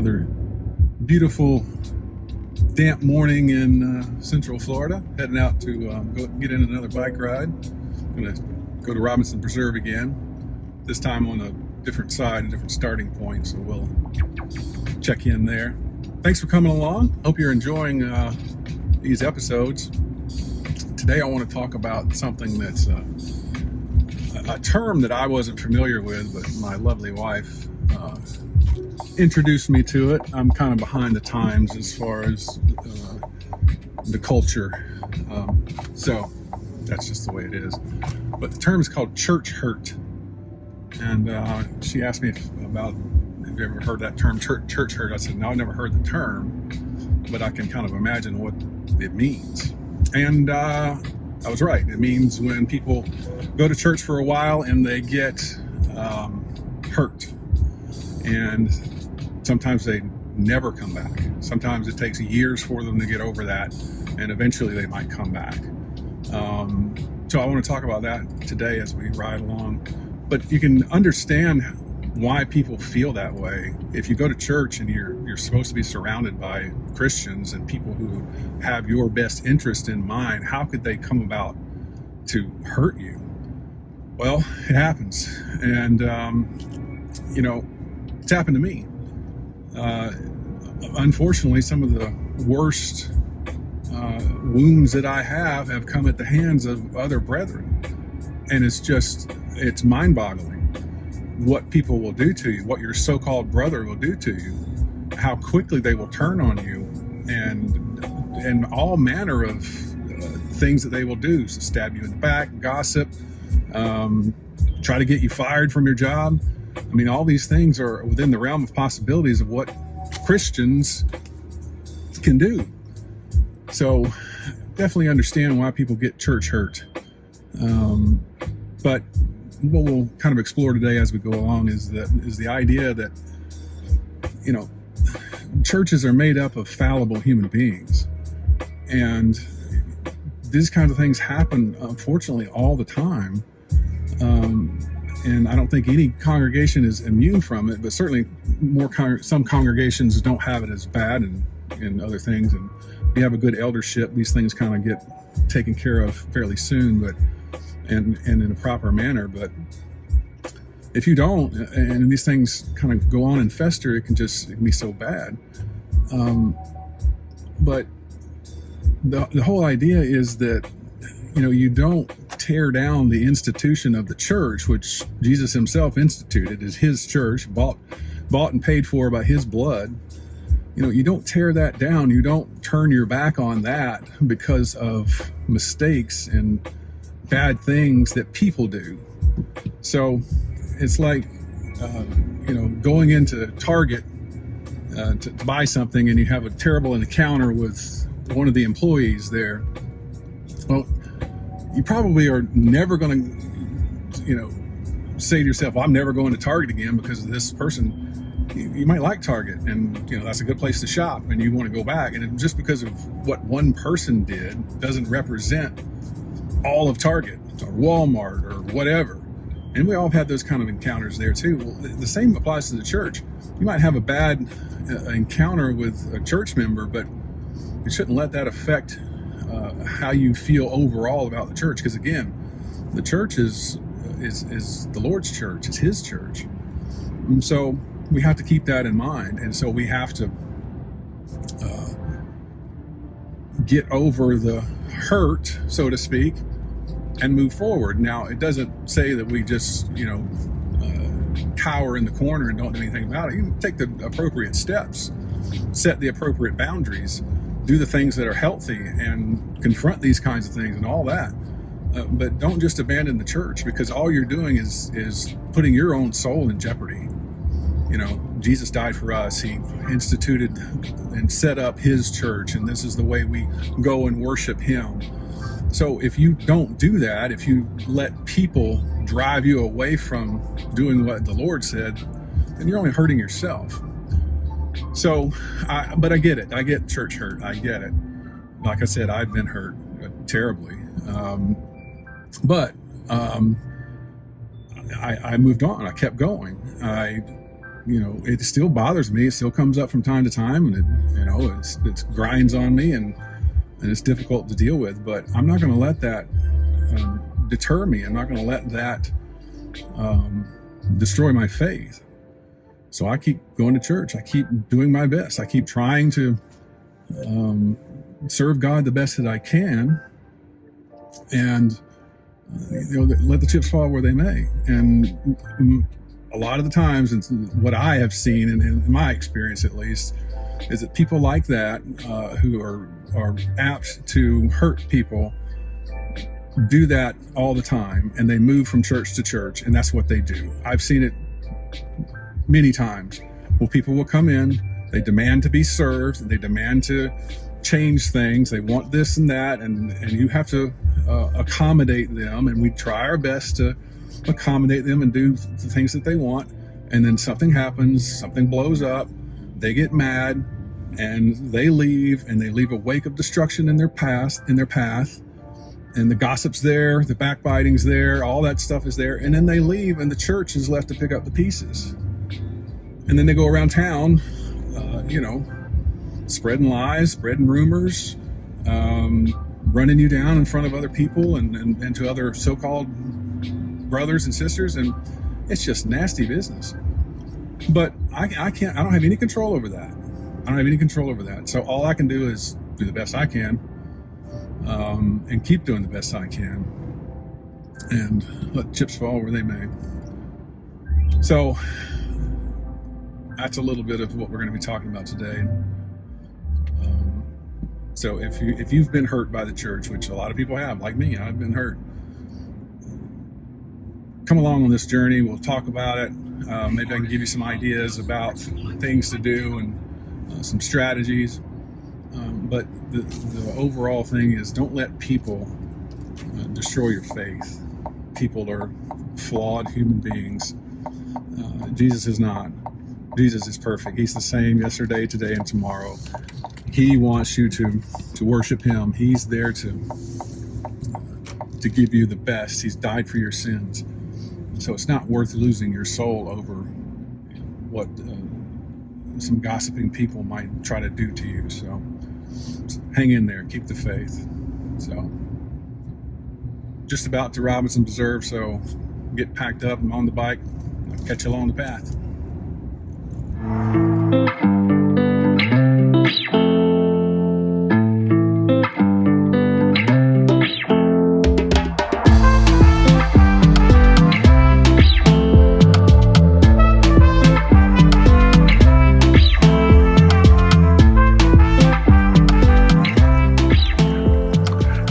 another beautiful damp morning in Central Florida. Heading out to go get in another bike ride. I'm going to go to Robinson Preserve again, this time on a different side, a different starting point, so we'll check in there. Thanks for coming along. Hope you're enjoying these episodes. Today I want to talk about something that's a term that I wasn't familiar with, but my lovely wife introduced me to it. I'm kind of behind the times as far as the culture, so that's just the way it is. But the term is called church hurt, and she asked me have you ever heard that term, church hurt? I said, no, I never heard the term, but I can kind of imagine what it means. And I was right. It means when people go to church for a while and they get hurt, and sometimes they never come back. Sometimes it takes years for them to get over that, and eventually they might come back. So I want to talk about that today as we ride along. But you can understand why people feel that way. If you go to church and you're supposed to be surrounded by Christians and people who have your best interest in mind, how could they come about to hurt you? Well, it happens. And, it's happened to me. Unfortunately, some of the worst wounds that I have come at the hands of other brethren. And it's mind-boggling what people will do to you, what your so-called brother will do to you, how quickly they will turn on you, and all manner of things that they will do. So stab you in the back, gossip, try to get you fired from your job. I mean, all these things are within the realm of possibilities of what Christians can do. So definitely understand why people get church hurt. But what we'll kind of explore today as we go along is the idea that, churches are made up of fallible human beings. And these kinds of things happen, unfortunately, all the time. And I don't think any congregation is immune from it, but certainly some congregations don't have it as bad and other things. And if you have a good eldership, these things kind of get taken care of fairly soon, and in a proper manner. But if you don't, and these things kind of go on and fester, it can be so bad. But the whole idea is that, you don't tear down the institution of the church, which Jesus himself instituted as his church, bought and paid for by his blood. You don't tear that down. You don't turn your back on that because of mistakes and bad things that people do. So it's like, going into Target to buy something, and you have a terrible encounter with one of the employees there. Well, you probably are never going to, say to yourself, well, I'm never going to Target again because of this person. You might like Target, and that's a good place to shop, and you want to go back. And just because of what one person did doesn't represent all of Target or Walmart or whatever. And we all have had those kind of encounters there too. Well, the same applies to the church. You might have a bad encounter with a church member, but you shouldn't let that affect how you feel overall about the church. Because again, the church is the Lord's church. It's his church. And so we have to keep that in mind. And so we have to get over the hurt, so to speak, and move forward. Now, it doesn't say that we just, cower in the corner and don't do anything about it. You take the appropriate steps, set the appropriate boundaries, do the things that are healthy, and confront these kinds of things and all that. But don't just abandon the church, because all you're doing is putting your own soul in jeopardy. Jesus died for us. He instituted and set up his church, and this is the way we go and worship him. So if you don't do that, if you let people drive you away from doing what the Lord said, then you're only hurting yourself. So, but I get it. I get church hurt. I get it. Like I said, I've been hurt terribly. But I moved on. I kept going. I it still bothers me. It still comes up from time to time, and it grinds on me, and it's difficult to deal with. But I'm not going to let that deter me. I'm not going to let that destroy my faith. So I keep going to church. I keep doing my best. I keep trying to serve God the best that I can, and let the chips fall where they may. And a lot of the times, and what I have seen, and in my experience at least, is that people like that who are apt to hurt people do that all the time, and they move from church to church, and that's what they do. I've seen it many times. Well, people will come in, they demand to be served, they demand to change things, they want this and that, and you have to accommodate them, and we try our best to accommodate them and do the things that they want. And then something happens, something blows up, they get mad, and they leave a wake of destruction in their path, and the gossip's there, the backbiting's there, all that stuff is there, and then they leave, and the church is left to pick up the pieces. And then they go around town, spreading lies, spreading rumors, running you down in front of other people and to other so-called brothers and sisters, and it's just nasty business. But I don't have any control over that. So all I can do is do the best I can, and keep doing the best I can, and let chips fall where they may. So that's a little bit of what we're going to be talking about today. So if you've been hurt by the church, which a lot of people have, like me, I've been hurt, come along on this journey. We'll talk about it. Maybe I can give you some ideas about things to do and some strategies. But the overall thing is, don't let people destroy your faith. People are flawed human beings. Jesus is not. Jesus is perfect. He's the same yesterday, today, and tomorrow. He wants you to worship him. He's there to give you the best. He's died for your sins. So it's not worth losing your soul over what some gossiping people might try to do to you. So hang in there. Keep the faith. So just about to Robinson Preserve, so get packed up and on the bike. I'll catch you along the path.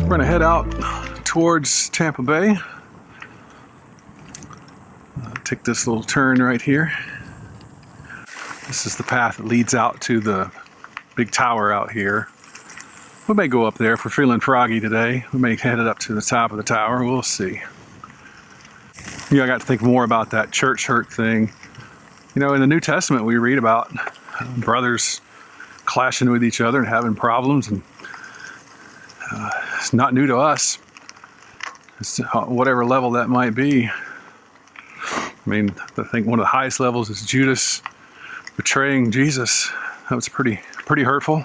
We're going to head out towards Tampa Bay. Take this little turn right here. This is the path that leads out to the big tower out here. We may go up there if we're feeling froggy today. We may head it up to the top of the tower. We'll see. I got to think more about that church hurt thing. In the New Testament we read about brothers clashing with each other and having problems, and it's not new to us. It's whatever level that might be. I think one of the highest levels is Judas betraying Jesus. That was pretty hurtful.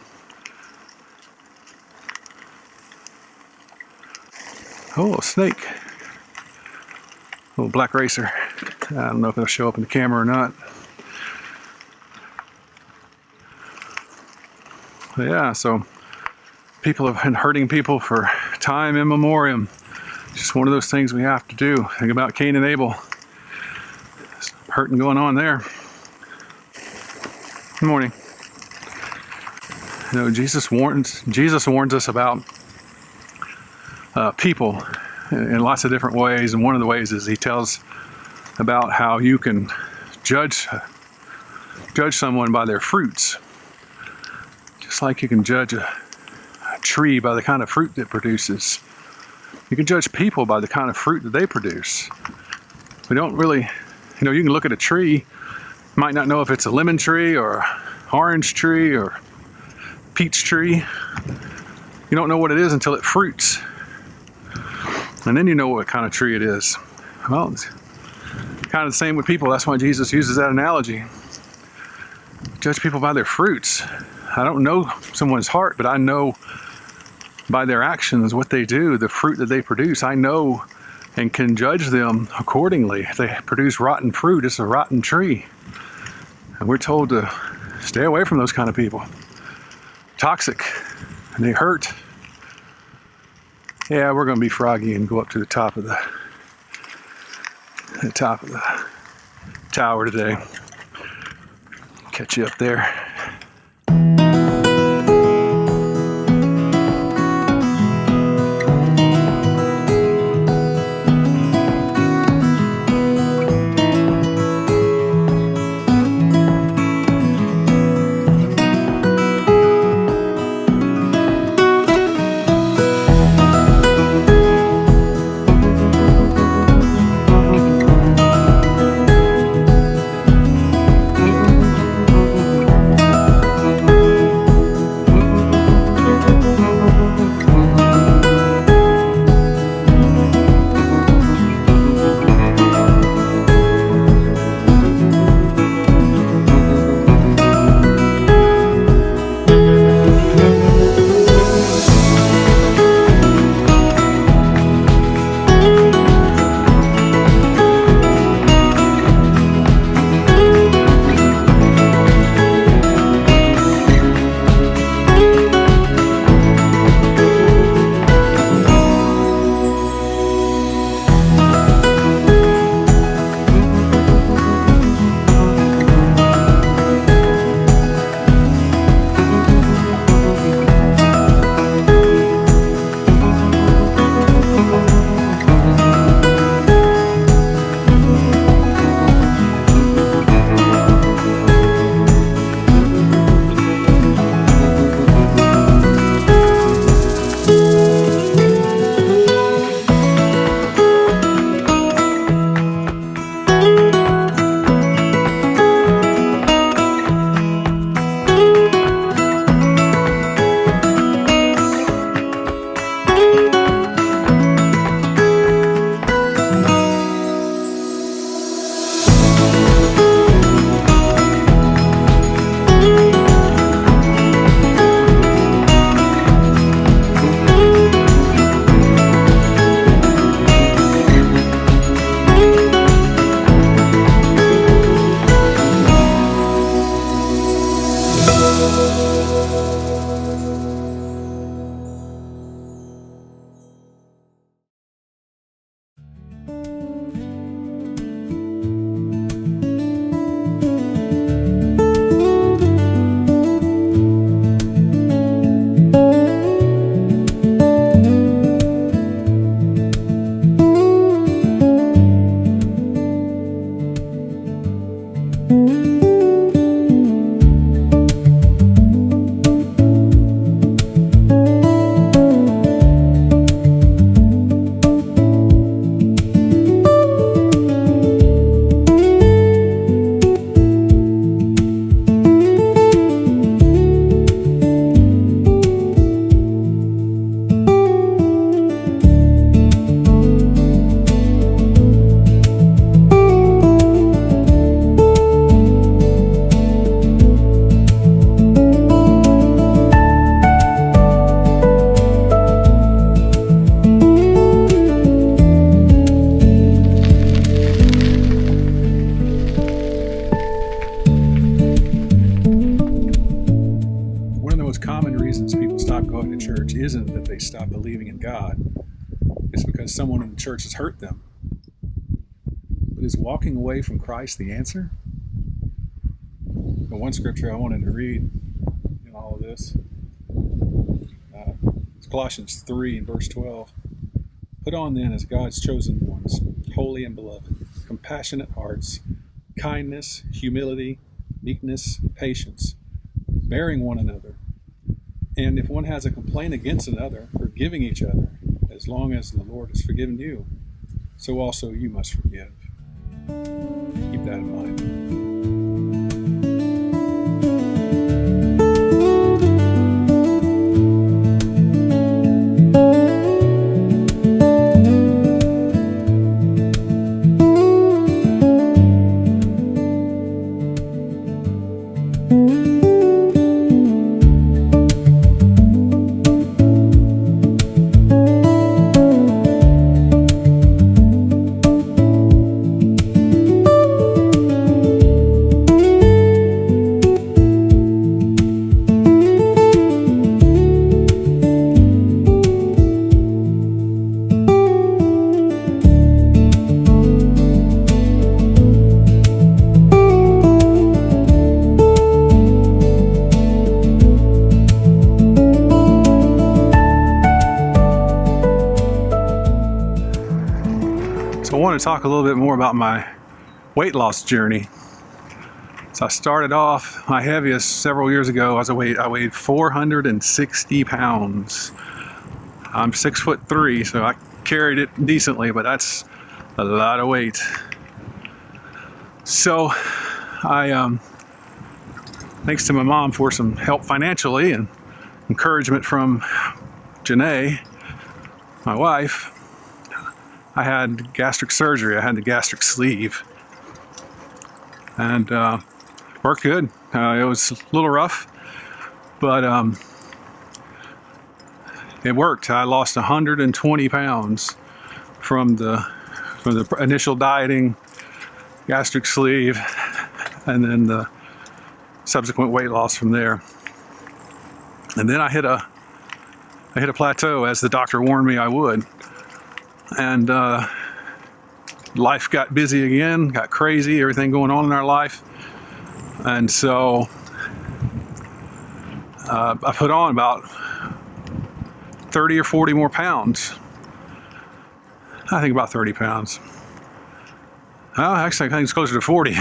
Oh, a snake. Little black racer. I don't know if it'll show up in the camera or not. But yeah, so people have been hurting people for time immemorial. Just one of those things we have to do. Think about Cain and Abel. There's hurting going on there. Good morning. Jesus warns us about people in lots of different ways, and one of the ways is he tells about how you can judge someone by their fruits, just like you can judge a tree by the kind of fruit it produces. You can judge people by the kind of fruit that they produce. We don't really, you can look at a tree, might not know if it's a lemon tree or orange tree or peach tree. You don't know what it is until it fruits. And then you know what kind of tree it is. Well, it's kind of the same with people. That's why Jesus uses that analogy. Judge people by their fruits. I don't know someone's heart, but I know by their actions, what they do, the fruit that they produce. I know and can judge them accordingly. If they produce rotten fruit, it's a rotten tree. And we're told to stay away from those kind of people. Toxic, and they hurt. Yeah, we're going to be froggy and go up to the top of the tower today. Catch you up there. Isn't that they stop believing in God. It's because someone in the church has hurt them. But is walking away from Christ the answer? The one scripture I wanted to read in all of this is Colossians 3 and verse 12. Put on then as God's chosen ones, holy and beloved, compassionate hearts, kindness, humility, meekness, patience, bearing one another. And if one has a complaint against another, forgiving each other, as long as the Lord has forgiven you, so also you must forgive. Keep that in mind. Mm-hmm. want to talk a little bit more about my weight loss journey. So I started off, my heaviest several years ago, I weighed 460 pounds. I'm 6'3", so I carried it decently, but that's a lot of weight. So I, thanks to my mom for some help financially and encouragement from Janae, my wife, I had gastric surgery. I had the gastric sleeve, and worked good. It was a little rough, but it worked. I lost 120 pounds from the initial dieting, gastric sleeve, and then the subsequent weight loss from there. And then I hit a plateau, as the doctor warned me I would. And life got busy again, got crazy, everything going on in our life. And so I put on about 30 or 40 more pounds. I think about 30 pounds. Well, actually, I think it's closer to 40.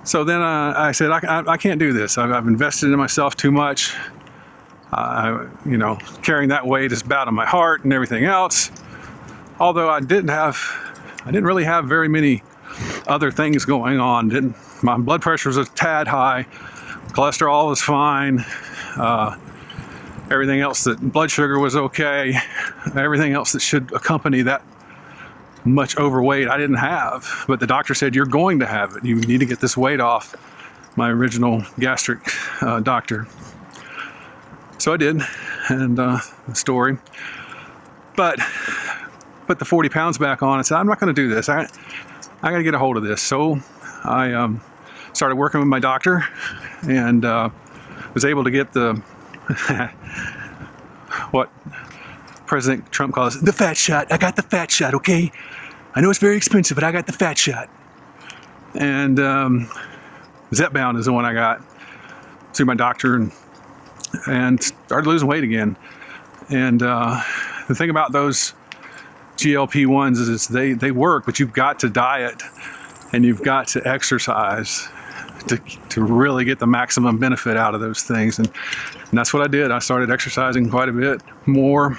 So then I said, I can't do this. I've invested in myself too much. Carrying that weight is bad on my heart and everything else. Although I didn't really have very many other things going on. My blood pressure was a tad high. Cholesterol was fine. Everything else, blood sugar was okay. Everything else that should accompany that much overweight, I didn't have. But the doctor said, you're going to have it. You need to get this weight off. My original gastric doctor. So I did, and the story. But put the 40 pounds back on and said, I'm not going to do this. I got to get a hold of this. So I started working with my doctor, and was able to get the what President Trump calls the fat shot. I got the fat shot, okay? I know it's very expensive, but I got the fat shot. And Zepbound is the one I got through my doctor, and started losing weight again. And the thing about those GLP-1s is they work, but you've got to diet and you've got to exercise to really get the maximum benefit out of those things. And that's what I did. I started exercising quite a bit more,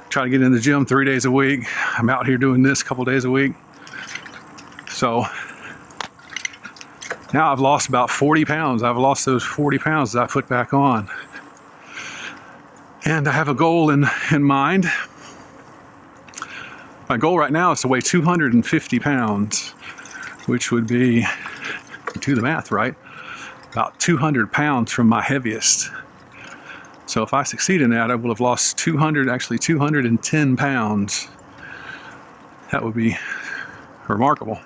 try to get in the gym 3 days a week. I'm out here doing this a couple days a week. So now I've lost about 40 pounds. I've lost those 40 pounds that I put back on. And I have a goal in mind. My goal right now is to weigh 250 pounds, which would be, do the math right, about 200 pounds from my heaviest. So if I succeed in that, I will have lost 210 pounds. That would be remarkable.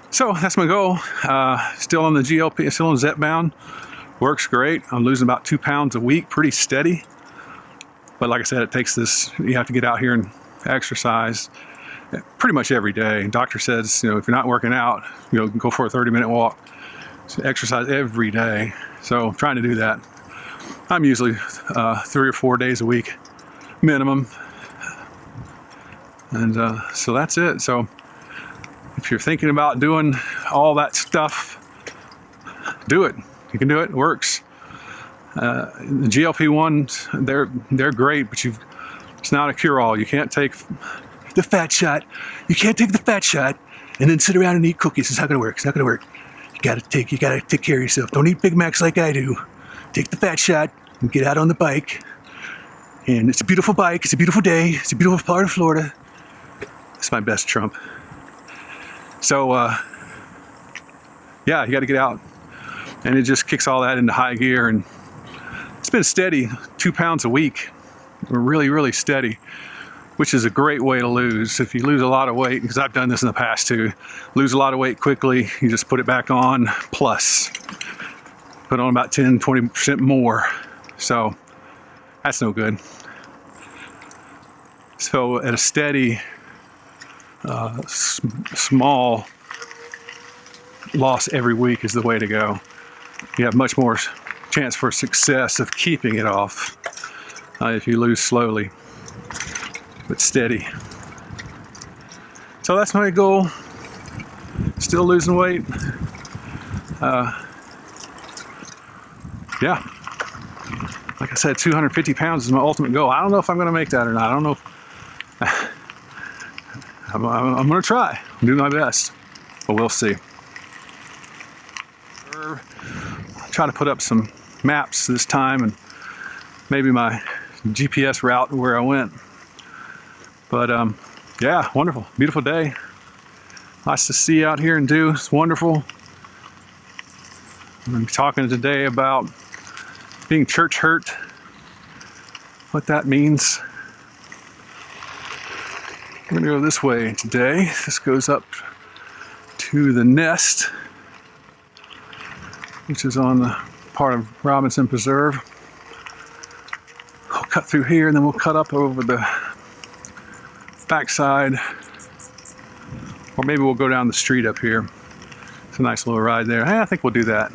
So that's my goal. Still on the GLP, still on Zepbound. Works great. I'm losing about 2 pounds a week, pretty steady. But like I said, it takes this, you have to get out here and exercise pretty much every day. Doctor says, if you're not working out, go for a 30-minute walk. So exercise every day. So I'm trying to do that. I'm usually 3 or 4 days a week minimum. And so that's it. So if you're thinking about doing all that stuff, do it. You can do it. It works. The GLP-1s, they're great, but it's not a cure-all. You can't take the fat shot. You can't take the fat shot and then sit around and eat cookies. It's not gonna work. It's not gonna work. You gotta take care of yourself. Don't eat Big Macs like I do. Take the fat shot and get out on the bike. And it's a beautiful bike. It's a beautiful day. It's a beautiful part of Florida. It's my best Trump. So you got to get out. And it just kicks all that into high gear, and it's been steady, 2 pounds a week. Really, really steady, which is a great way to lose. If you lose a lot of weight, because I've done this in the past too, lose a lot of weight quickly, you just put it back on, plus put on about 10-20% more. So that's no good. So at a steady, small loss every week is the way to go. You have much more chance for success of keeping it off if you lose slowly but steady. So that's my goal. Still losing weight. Yeah. Like I said, 250 pounds is my ultimate goal. I don't know if I'm going to make that or not. I don't know if I'm going to try. Do my best. But we'll see. I'll try to put up some maps this time and maybe my GPS route where I went. But yeah, wonderful. Beautiful day. Nice to see you out here and do. It's wonderful. I'm going to be talking today about being church hurt, what that means. We're going to go this way today. This goes up to the Nest, which is on the part of Robinson Preserve. We'll cut through here and then we'll cut up over the backside, or maybe we'll go down the street up here. It's a nice little ride there. I think we'll do that.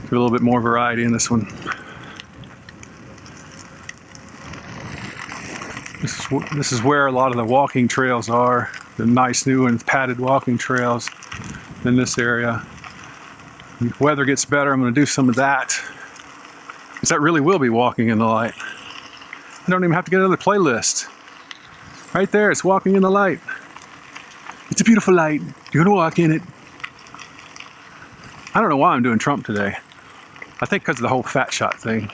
Do a little bit more variety in this one. This is where a lot of the walking trails are, the nice new and padded walking trails in this area. When the weather gets better, I'm going to do some of that, because that really will be walking in the light. I don't even have to get another playlist. Right there, it's walking in the light. It's a beautiful light. You're going to walk in it. I don't know why I'm doing Trump today. I think because of the whole fat shot thing.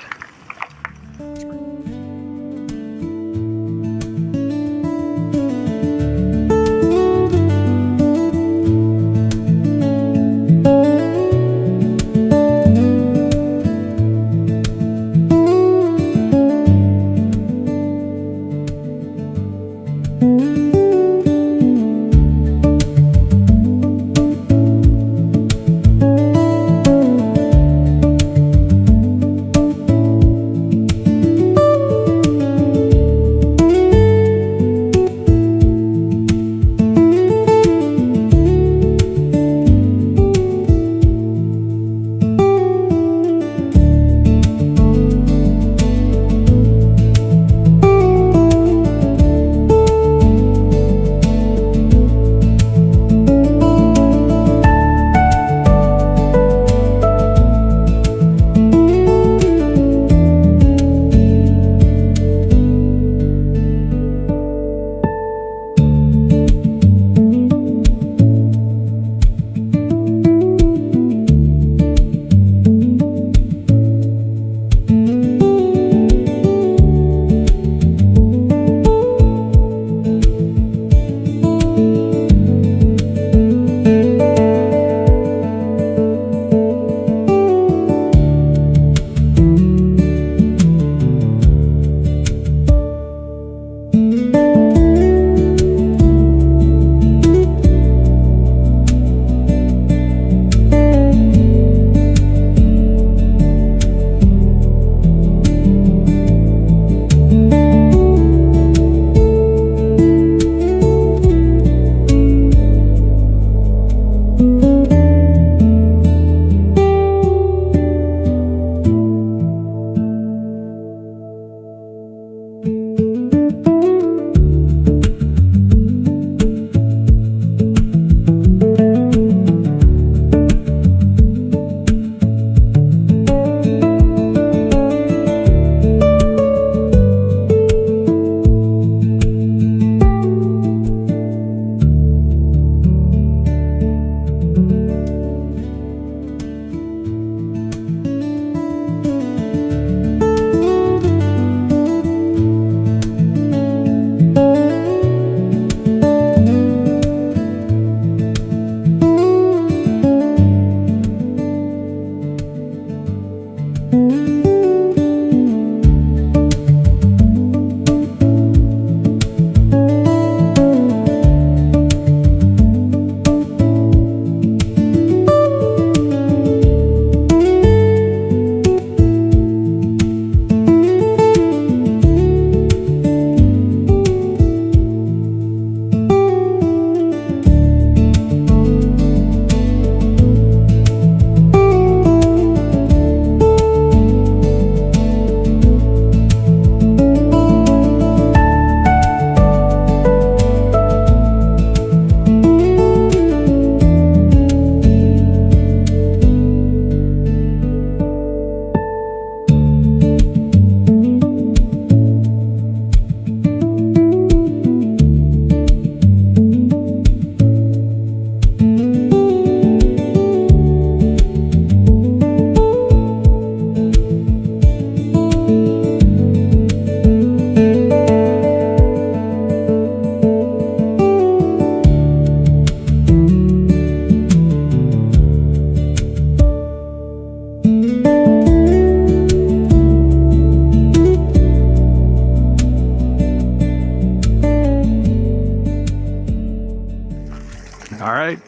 right.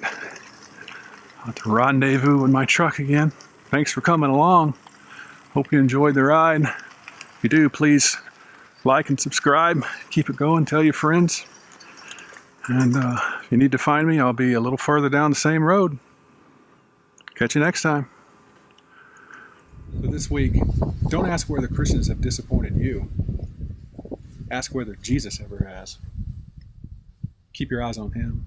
At the rendezvous in my truck again. Thanks for coming along. Hope you enjoyed the ride. If you do, please like and subscribe. Keep it going. Tell your friends. And if you need to find me, I'll be a little further down the same road. Catch you next time. So this week, don't ask whether Christians have disappointed you. Ask whether Jesus ever has. Keep your eyes on him.